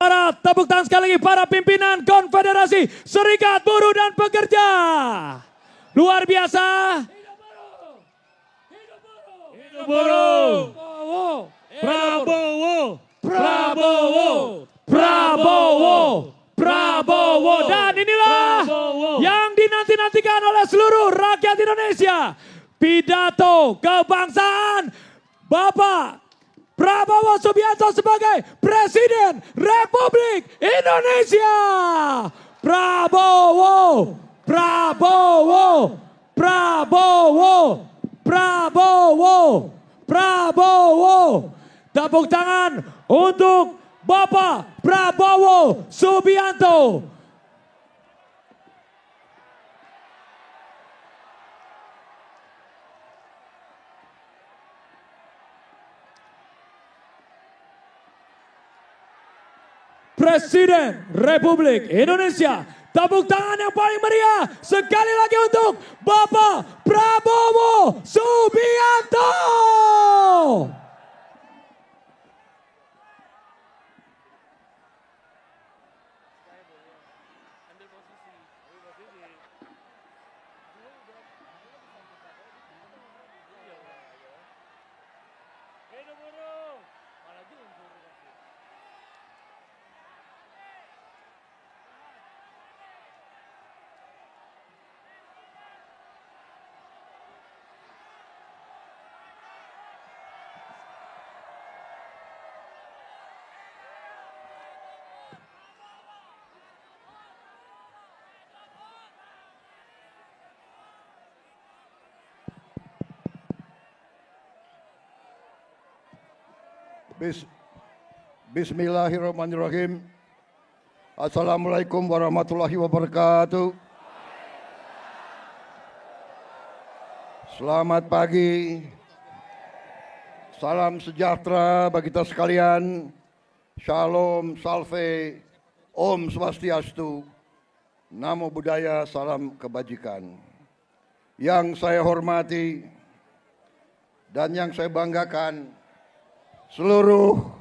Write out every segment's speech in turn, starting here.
Barat. Tepuk tangan sekali lagi para pimpinan Konfederasi Serikat Buruh dan Pekerja. Luar biasa. Hidup buruh. Prabowo. Prabowo. Prabowo. Prabowo. Dan inilah yang dinanti-nantikan oleh seluruh rakyat Indonesia. Pidato kebangsaan Bapak Prabowo Subianto sebagai Presiden Republik Indonesia. Prabowo, Prabowo, Prabowo, Prabowo, Prabowo. Tepuk tangan untuk Bapak Prabowo Subianto. Presiden Republik Indonesia. Tepuk tangan yang paling meriah sekali lagi untuk Bapak Prabowo Subianto. Bismillahirrahmanirrahim. Assalamualaikum warahmatullahi wabarakatuh. Selamat pagi. Salam sejahtera bagi kita sekalian. Shalom, salve, Om Swastiastu. Namo Buddhaya, salam kebajikan. Yang saya hormati dan yang saya banggakan, seluruh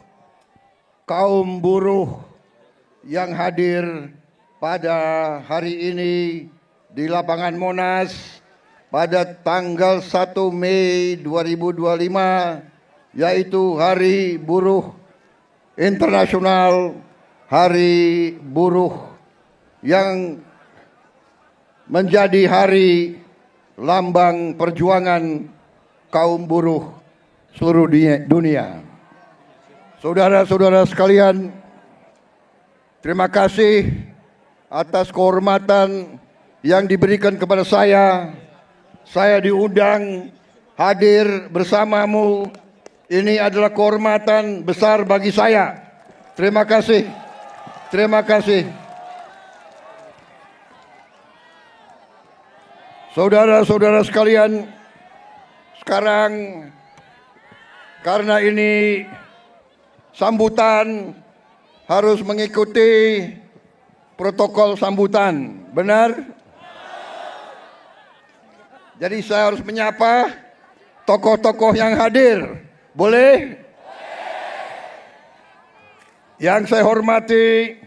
kaum buruh yang hadir pada hari ini di lapangan Monas pada tanggal 1 Mei 2025, yaitu Hari Buruh Internasional, Hari Buruh yang menjadi hari lambang perjuangan kaum buruh seluruh dunia. Saudara-saudara sekalian, terima kasih atas kehormatan yang diberikan kepada saya. Saya diundang hadir bersamamu. Ini adalah kehormatan besar bagi saya. Terima kasih. Terima kasih. Saudara-saudara sekalian, sekarang karena ini sambutan harus mengikuti protokol sambutan, benar? Jadi saya harus menyapa tokoh-tokoh yang hadir, boleh? Yang saya hormati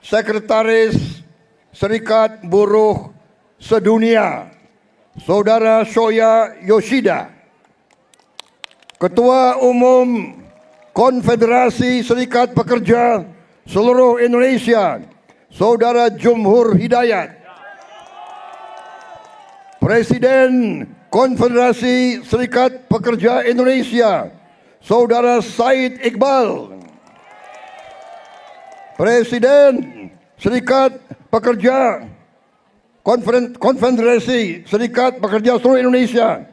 Sekretaris Serikat Buruh Sedunia, Saudara Shoya Yoshida, Ketua Umum Konfederasi Serikat Pekerja seluruh Indonesia, Saudara Jumhur Hidayat, Presiden Konfederasi Serikat Pekerja Indonesia, Saudara Said Iqbal, Presiden Serikat Pekerja Konfederasi Serikat Pekerja seluruh Indonesia,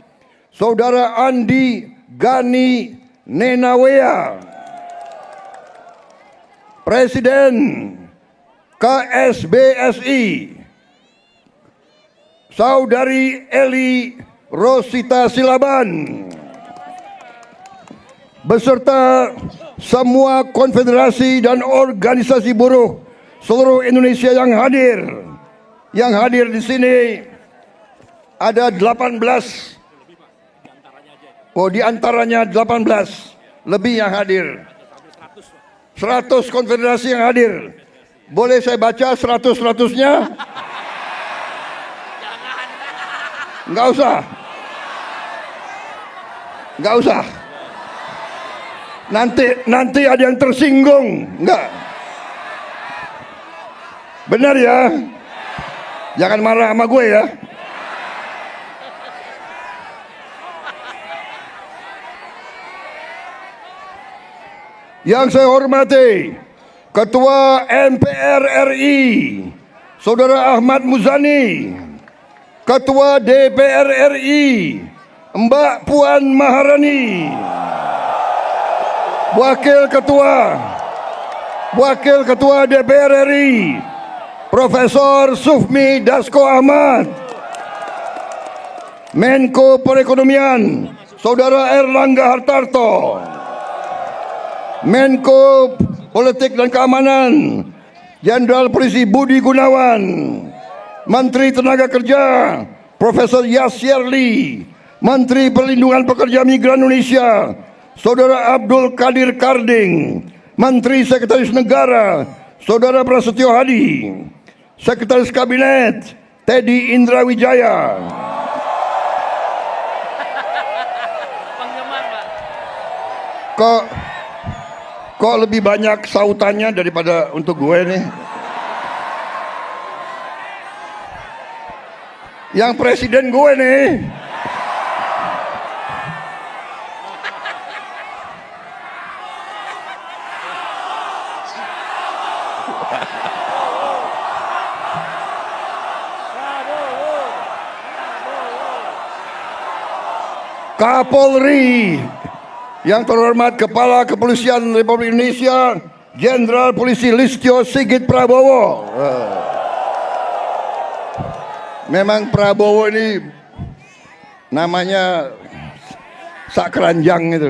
Saudara Andi Gani Nenawea, Presiden KSBSI, Saudari Eli Rosita Silaban, beserta semua konfederasi dan organisasi buruh seluruh Indonesia yang hadir. Yang hadir di sini ada 18. Oh, di antaranya 18 lebih yang hadir. 100 konfederasi yang hadir. Boleh saya baca 100-100-nya? Enggak usah. Enggak usah. Nanti ada yang tersinggung. Enggak. Benar ya? Jangan marah sama gue ya. Yang saya hormati Ketua MPR RI Saudara Ahmad Muzani, Ketua DPR RI Mbak Puan Maharani, Wakil Ketua DPR RI Profesor Sufmi Dasko Ahmad, Menko Perekonomian Saudara Erlangga Hartarto, Menko Politik dan Keamanan Jenderal Polisi Budi Gunawan, Menteri Tenaga Kerja Profesor Yasyerli, Menteri Perlindungan Pekerja Migran Indonesia Saudara Abdul Qadir Karding, Menteri Sekretaris Negara Saudara Prasetyo Hadi, Sekretaris Kabinet Teddy Indra Wijaya, Kok lebih banyak sautannya daripada untuk gue nih? Yang presiden gue nih. Kapolri yang terhormat Kepala Kepolisian Republik Indonesia Jenderal Polisi Listio Sigit Prabowo. Memang Prabowo ini namanya sakranjang itu.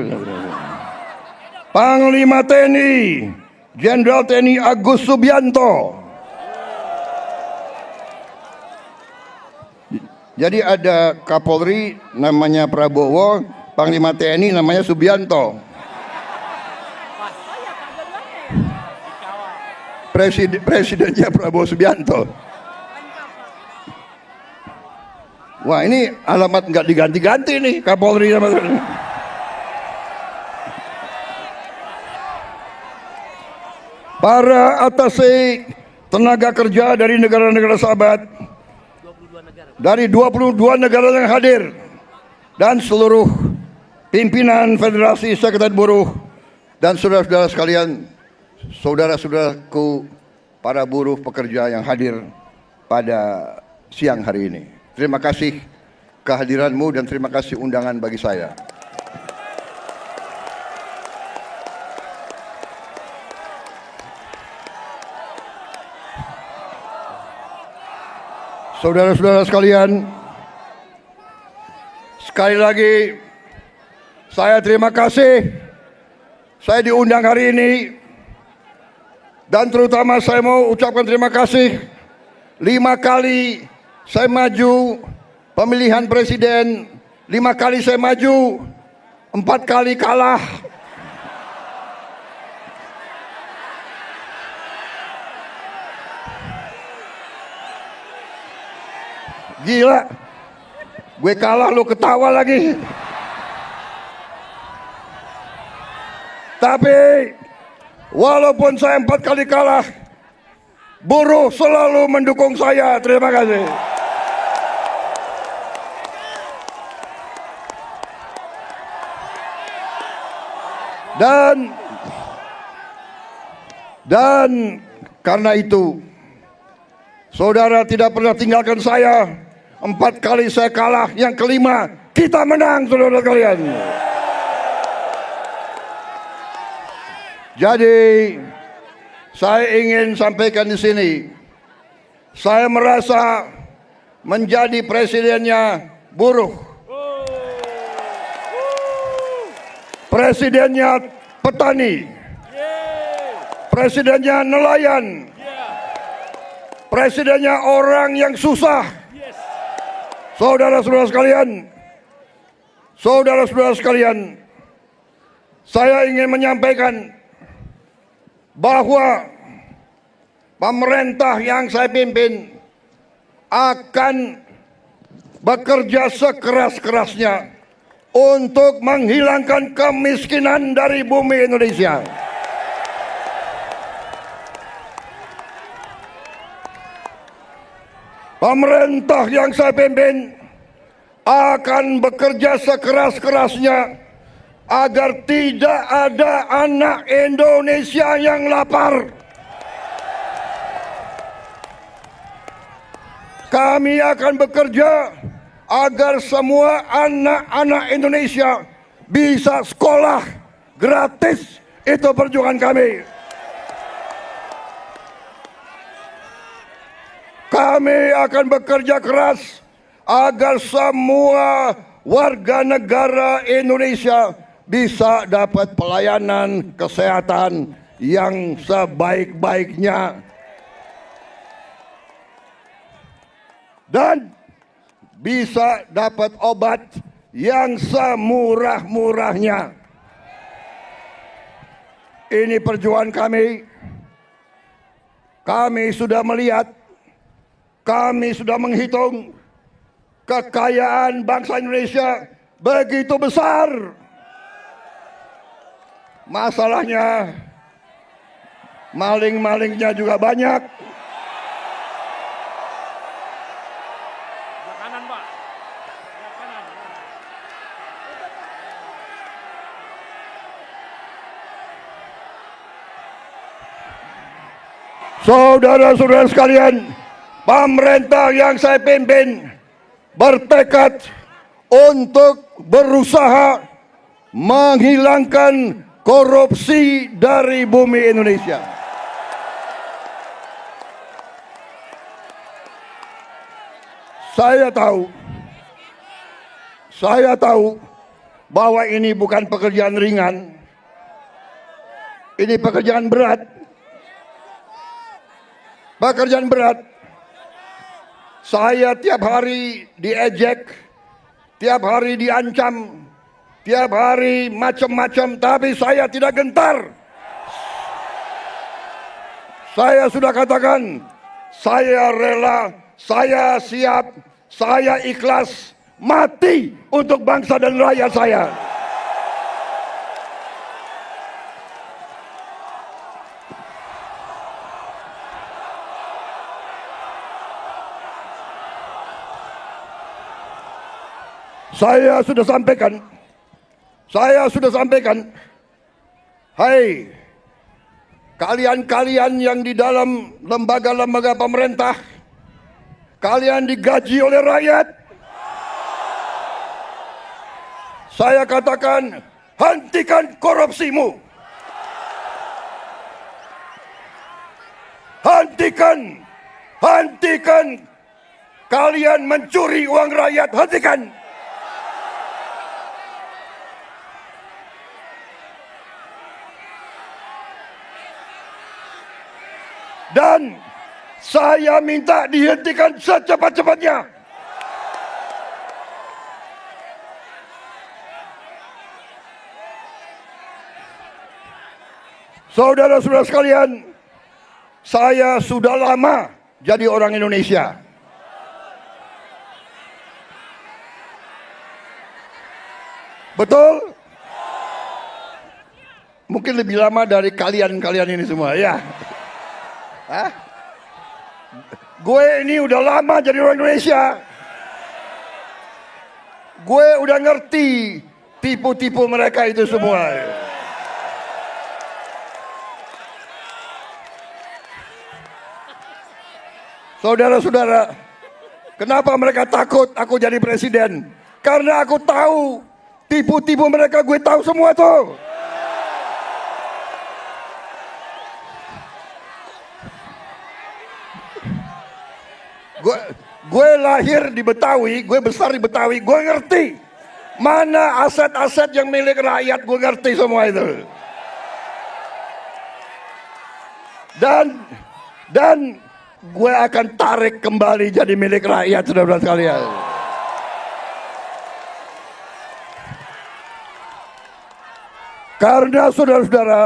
Panglima TNI Jenderal TNI Agus Subianto. Jadi ada Kapolri namanya Prabowo, Panglima TNI namanya Subianto. Presidennya Prabowo Subianto. Wah, ini alamat nggak diganti-ganti nih Kapolri sama para atase tenaga kerja dari negara-negara sahabat, dari 22 negara yang hadir, dan seluruh pimpinan Federasi Sekretariat Buruh dan saudara-saudara sekalian, saudara-saudaraku para buruh pekerja yang hadir pada siang hari ini. Terima kasih kehadiranmu dan terima kasih undangan bagi saya. Saudara-saudara sekalian, sekali lagi saya terima kasih saya diundang hari ini, dan terutama saya mau ucapkan terima kasih 5 kali saya maju pemilihan presiden, 5 kali saya maju, 4 kali kalah. Gila, gue kalah lo ketawa lagi. Tapi walaupun saya 4 kali kalah, buruh selalu mendukung saya. Terima kasih. Dan karena itu, saudara tidak pernah tinggalkan saya. 4 kali saya kalah, yang kelima kita menang, saudara kalian. Jadi saya ingin sampaikan di sini, saya merasa menjadi presidennya buruh, presidennya petani, presidennya nelayan, presidennya orang yang susah. Saudara-saudara sekalian, saya ingin menyampaikan bahwa pemerintah yang saya pimpin akan bekerja sekeras-kerasnya untuk menghilangkan kemiskinan dari bumi Indonesia. Pemerintah yang saya pimpin akan bekerja sekeras-kerasnya agar tidak ada anak Indonesia yang lapar. Kami akan bekerja agar semua anak-anak Indonesia bisa sekolah gratis. Itu perjuangan kami. Kami akan bekerja keras agar semua warga negara Indonesia bisa dapat pelayanan kesehatan yang sebaik-baiknya dan bisa dapat obat yang semurah-murahnya. Ini perjuangan kami. Kami sudah melihat, kami sudah menghitung kekayaan bangsa Indonesia begitu besar. Masalahnya maling-malingnya juga banyak. Kanan, Pak. Kanan. Saudara-saudara sekalian, pemerintah yang saya pimpin bertekad untuk berusaha menghilangkan korupsi dari bumi Indonesia. Saya tahu bahwa ini bukan pekerjaan ringan. Ini pekerjaan berat. Pekerjaan berat. Saya tiap hari diejek, tiap hari diancam, tiap hari macam-macam, tapi saya tidak gentar. Saya sudah katakan, saya rela, saya siap, saya ikhlas mati untuk bangsa dan rakyat saya. Saya sudah sampaikan, hai kalian-kalian yang di dalam lembaga-lembaga pemerintah, kalian digaji oleh rakyat. Saya katakan, hentikan korupsimu. Hentikan kalian mencuri uang rakyat, hentikan. Dan saya minta dihentikan secepat-cepatnya. Saudara-saudara sekalian, saya sudah lama jadi orang Indonesia. Betul? Mungkin lebih lama dari kalian-kalian ini semua, ya. Hah? Gue ini udah lama jadi orang Indonesia. Gue udah ngerti tipu-tipu mereka itu semua. Saudara-saudara, kenapa mereka takut aku jadi presiden? Karena aku tahu tipu-tipu mereka, gue tahu semua tuh. Gue lahir di Betawi, gue besar di Betawi, gue ngerti mana aset-aset yang milik rakyat, gue ngerti semua itu. Dan gue akan tarik kembali jadi milik rakyat, saudara-saudara sekalian. Karena saudara-saudara,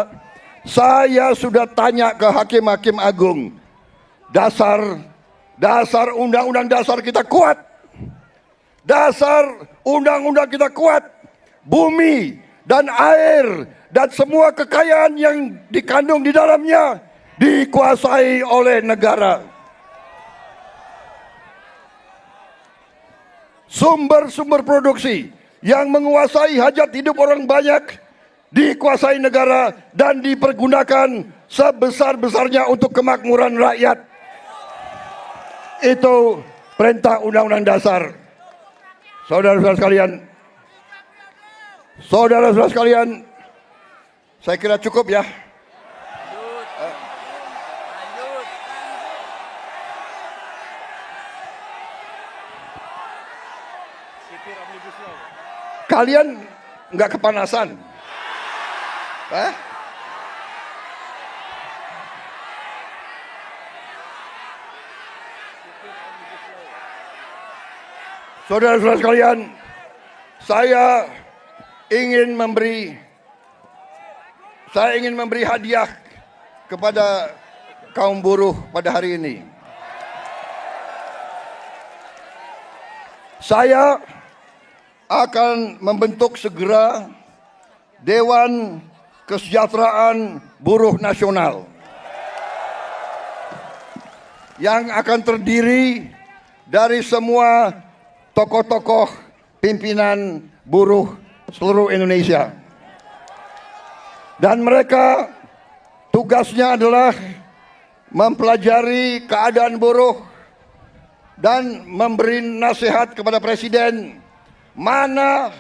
Saya sudah tanya ke hakim-hakim agung. Dasar undang-undang dasar kita kuat. Dasar undang-undang kita kuat. Bumi dan air dan semua kekayaan yang dikandung di dalamnya dikuasai oleh negara. Sumber-sumber produksi yang menguasai hajat hidup orang banyak dikuasai negara dan dipergunakan sebesar-besarnya untuk kemakmuran rakyat. Itu perintah undang-undang dasar. Saudara-saudara sekalian, saya kira cukup ya. Kalian nggak kepanasan? Saudara-saudara sekalian, saya ingin memberi hadiah kepada kaum buruh pada hari ini. Saya akan membentuk segera Dewan Kesejahteraan Buruh Nasional yang akan terdiri dari semua tokoh-tokoh pimpinan buruh seluruh Indonesia. Dan mereka tugasnya adalah mempelajari keadaan buruh dan memberi nasihat kepada Presiden mana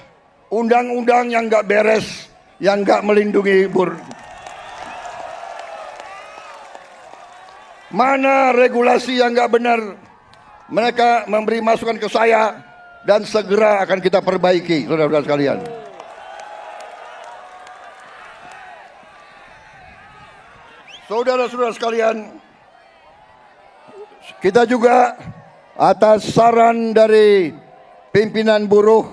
undang-undang yang nggak beres, yang nggak melindungi buruh. Mana regulasi yang nggak benar, mereka memberi masukan ke saya dan segera akan kita perbaiki, saudara-saudara sekalian. Saudara-saudara sekalian, kita juga atas saran dari pimpinan buruh,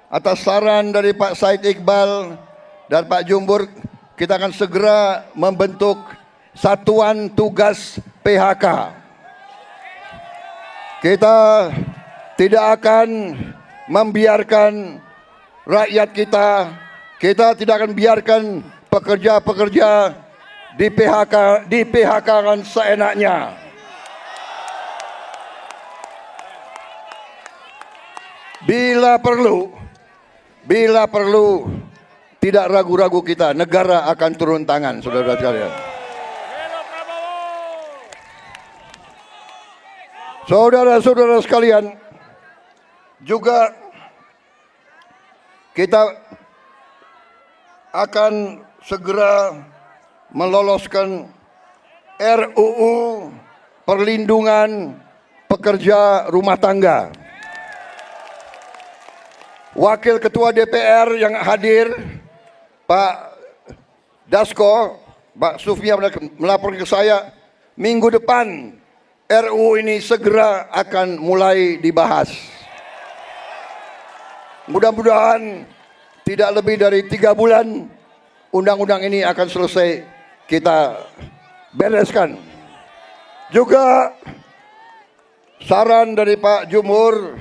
atas saran dari Pak Said Iqbal dan Pak Jumbur, kita akan segera membentuk Satuan Tugas PHK. Kita tidak akan membiarkan rakyat kita tidak akan biarkan pekerja-pekerja di PHK-kan seenaknya. Bila perlu, tidak ragu-ragu kita, negara akan turun tangan, saudara-saudara sekalian. Saudara-saudara sekalian, juga kita akan segera meloloskan RUU Perlindungan Pekerja Rumah Tangga. Wakil Ketua DPR yang hadir, Pak Dasko, Pak Sufmi melaporkan ke saya, minggu depan RUU ini segera akan mulai dibahas. Mudah-mudahan tidak lebih dari 3 bulan undang-undang ini akan selesai kita bereskan. Juga saran dari Pak Jumhur,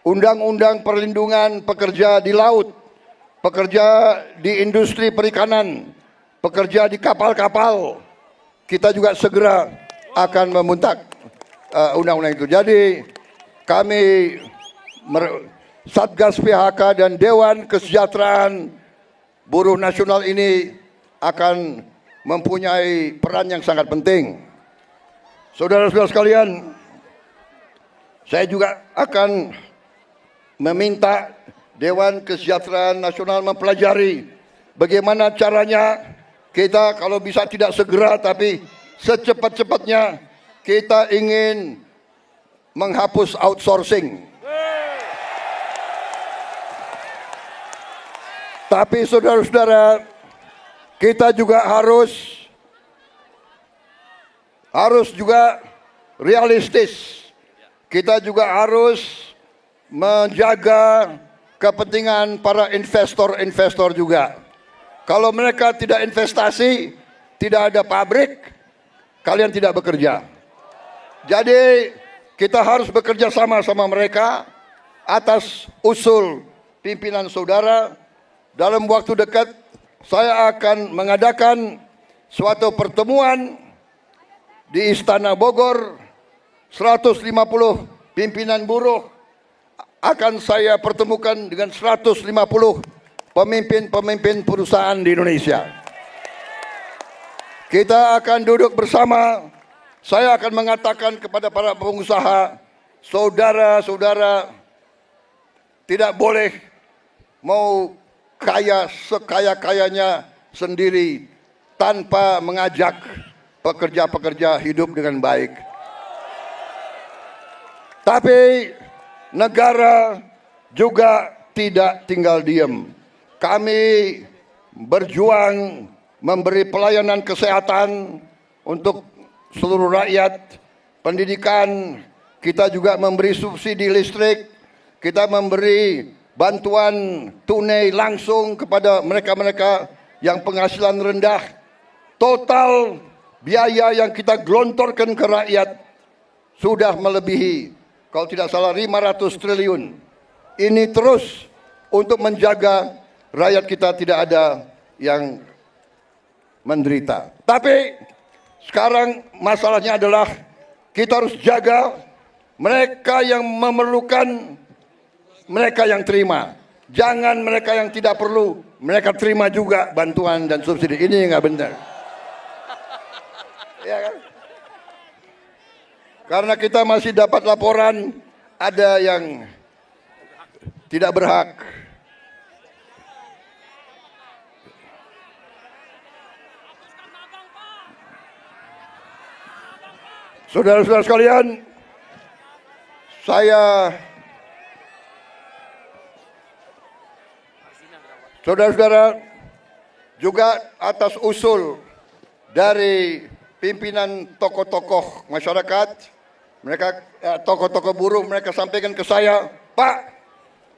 undang-undang perlindungan pekerja di laut, pekerja di industri perikanan, pekerja di kapal-kapal, kita juga segera akan membentuk undang-undang itu. Jadi kami Satgas PHK dan Dewan Kesejahteraan Buruh Nasional ini akan mempunyai peran yang sangat penting. Saudara-saudara sekalian, saya juga akan meminta Dewan Kesejahteraan Nasional mempelajari bagaimana caranya kita kalau bisa tidak segera tapi secepat-cepatnya kita ingin menghapus outsourcing. Tapi saudara-saudara, kita juga harus juga realistis. Kita juga harus menjaga kepentingan para investor juga. Kalau mereka tidak investasi, tidak ada pabrik, kalian tidak bekerja. Jadi kita harus bekerja sama mereka atas usul pimpinan saudara. Dalam waktu dekat saya akan mengadakan suatu pertemuan di Istana Bogor. 150 pimpinan buruh akan saya pertemukan dengan 150 pemimpin-pemimpin perusahaan di Indonesia. Kita akan duduk bersama. Saya akan mengatakan kepada para pengusaha, saudara-saudara, tidak boleh mau kaya sekaya-kayanya sendiri tanpa mengajak pekerja-pekerja hidup dengan baik. Tapi negara juga tidak tinggal diam. Kami berjuang memberi pelayanan kesehatan untuk seluruh rakyat, pendidikan, kita juga memberi subsidi listrik, kita memberi bantuan tunai langsung kepada mereka-mereka yang penghasilan rendah. Total biaya yang kita gelontorkan ke rakyat sudah melebihi, kalau tidak salah, 500 triliun. Ini terus untuk menjaga rakyat kita tidak ada yang menderita. Tapi sekarang masalahnya adalah kita harus jaga mereka yang memerlukan, mereka yang terima. Jangan mereka yang tidak perlu, mereka terima juga bantuan dan subsidi. Ini nggak benar. Ya kan? Karena kita masih dapat laporan ada yang tidak berhak. Saudara-saudara sekalian, saudara-saudara, juga atas usul dari pimpinan tokoh-tokoh masyarakat, mereka tokoh-tokoh buruh, mereka sampaikan ke saya, Pak,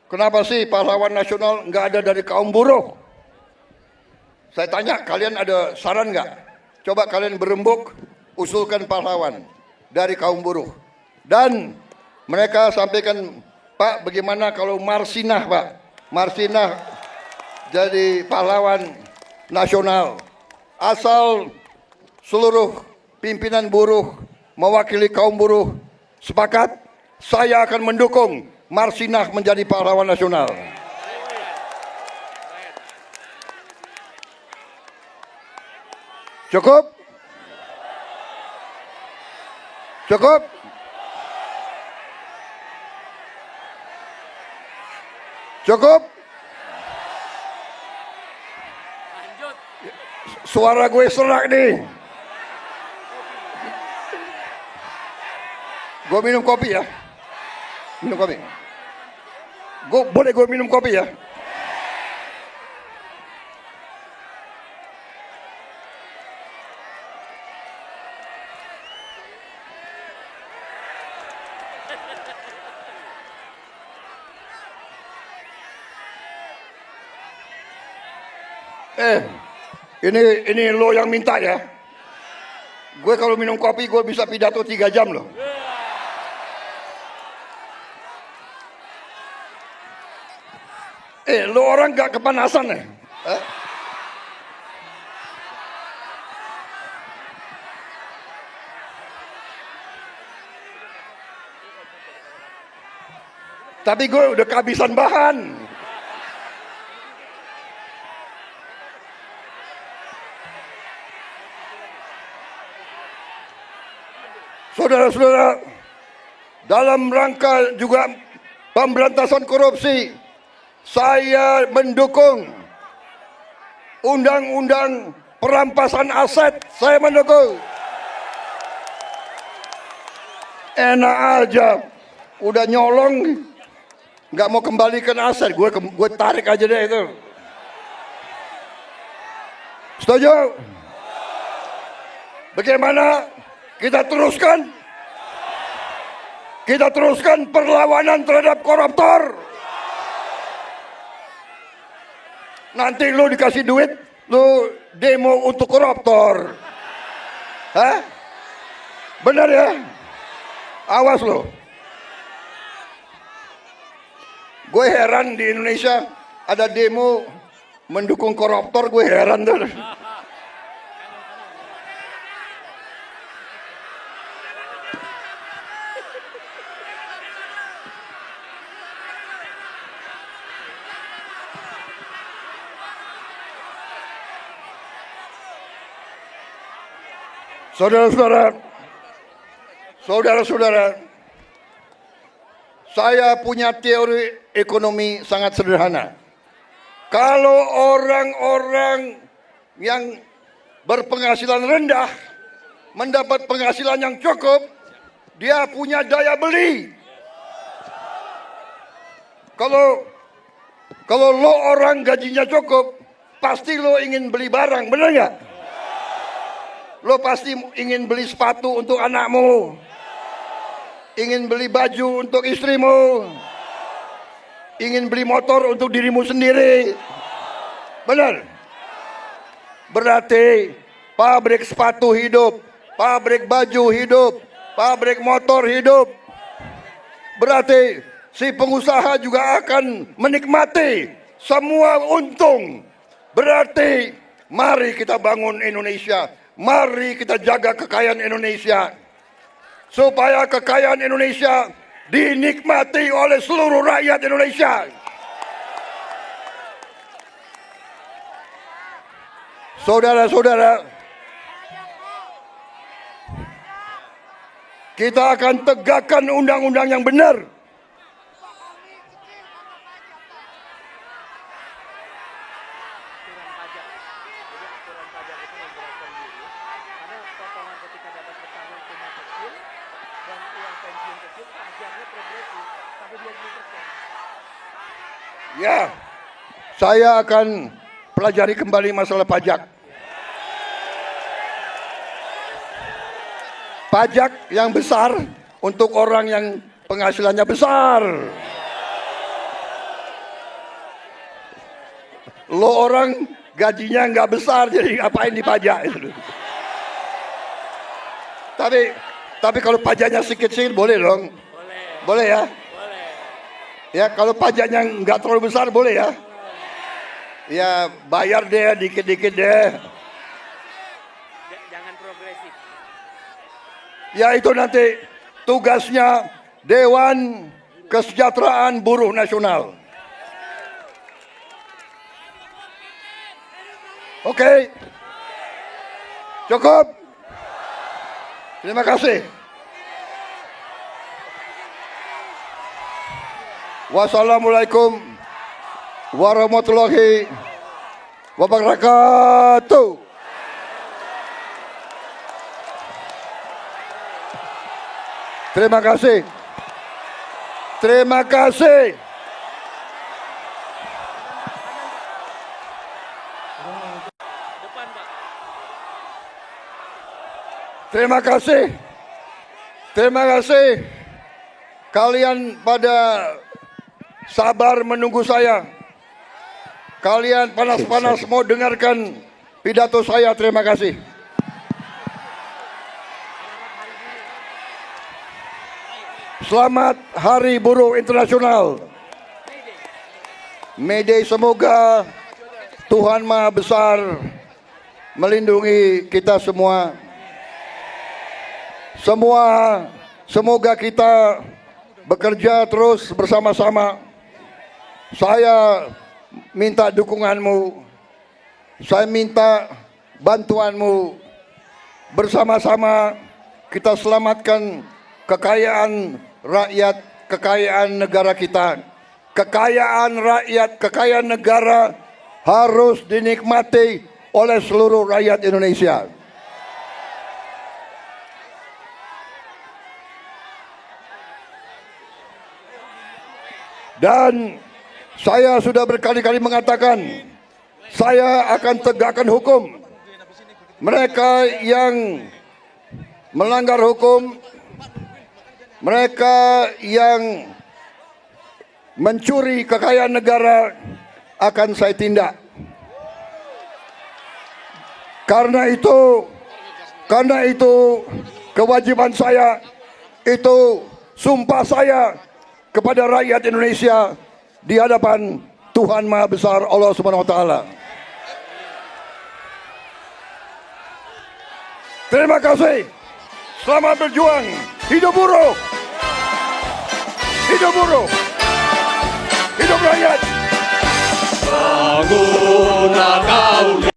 kenapa sih pahlawan nasional nggak ada dari kaum buruh? Saya tanya, kalian ada saran nggak? Coba kalian berembuk, usulkan pahlawan dari kaum buruh. Dan mereka sampaikan, Pak, bagaimana kalau Marsinah, Pak? Marsinah jadi pahlawan nasional. Asal seluruh pimpinan buruh mewakili kaum buruh sepakat, saya akan mendukung Marsinah menjadi pahlawan nasional. Cukup? Cukup? Cukup? Suara gue serak nih. Gue minum kopi ya. Minum kopi. Boleh gue minum kopi ya? Ini lo yang minta ya. Gue kalau minum kopi gue bisa pidato 3 jam loh. Lo orang gak kepanasan ya? Tapi gue udah kehabisan bahan. Saudara-saudara, dalam rangka juga pemberantasan korupsi, saya mendukung undang-undang perampasan aset. Saya mendukung. Enak aja, udah nyolong, nggak mau kembalikan aset, gue tarik aja deh itu. Setuju? Bagaimana? Kita teruskan perlawanan terhadap koruptor. Nanti lu dikasih duit Lu demo untuk koruptor. Hah? Benar ya? Awas lo. Gue heran di Indonesia ada demo mendukung koruptor, gue heran tuh. Saudara-saudara, saya punya teori ekonomi sangat sederhana. Kalau orang-orang yang berpenghasilan rendah mendapat penghasilan yang cukup, dia punya daya beli. Kalau lo orang gajinya cukup, pasti lo ingin beli barang, benar nggak? Lo pasti ingin beli sepatu untuk anakmu, ingin beli baju untuk istrimu, ingin beli motor untuk dirimu sendiri. Benar? Berarti pabrik sepatu hidup, pabrik baju hidup, pabrik motor hidup. Berarti si pengusaha juga akan menikmati semua untung. Berarti mari kita bangun Indonesia. Mari kita jaga kekayaan Indonesia. Supaya kekayaan Indonesia dinikmati oleh seluruh rakyat Indonesia. Saudara-saudara, kita akan tegakkan undang-undang yang benar. Ya, saya akan pelajari kembali masalah pajak. Pajak yang besar untuk orang yang penghasilannya besar. Lo orang gajinya nggak besar, jadi ngapain dipajak? Tapi kalau pajaknya sedikit-sedikit boleh dong. Boleh ya. Ya, kalau pajaknya nggak terlalu besar boleh ya. Ya, bayar deh dikit-dikit deh. Jangan progresif. Ya, itu nanti tugasnya Dewan Kesejahteraan Buruh Nasional. Oke. Cukup. Terima kasih. Wassalamualaikum warahmatullahi wabarakatuh. Terima kasih. Terima kasih. Depan, Pak. Terima kasih. Terima kasih. Kalian pada sabar menunggu saya. Kalian panas-panas mau dengarkan pidato saya. Terima kasih. Selamat Hari Buruh Internasional. May Day, semoga Tuhan Maha Besar melindungi kita semua. Semoga kita bekerja terus bersama-sama. Saya minta dukunganmu, saya minta bantuanmu. Bersama-sama kita selamatkan kekayaan rakyat, kekayaan negara kita. Kekayaan rakyat, kekayaan negara harus dinikmati oleh seluruh rakyat Indonesia. Dan saya sudah berkali-kali mengatakan, saya akan tegakkan hukum. Mereka yang melanggar hukum, mereka yang mencuri kekayaan negara akan saya tindak. Karena itu kewajiban saya, itu sumpah saya kepada rakyat Indonesia di hadapan Tuhan Maha Besar Allah Subhanahu wa taala. Terima kasih. Selamat berjuang. Hidup buruh. Hidup buruh. Hidup rakyat. Bangunlah kau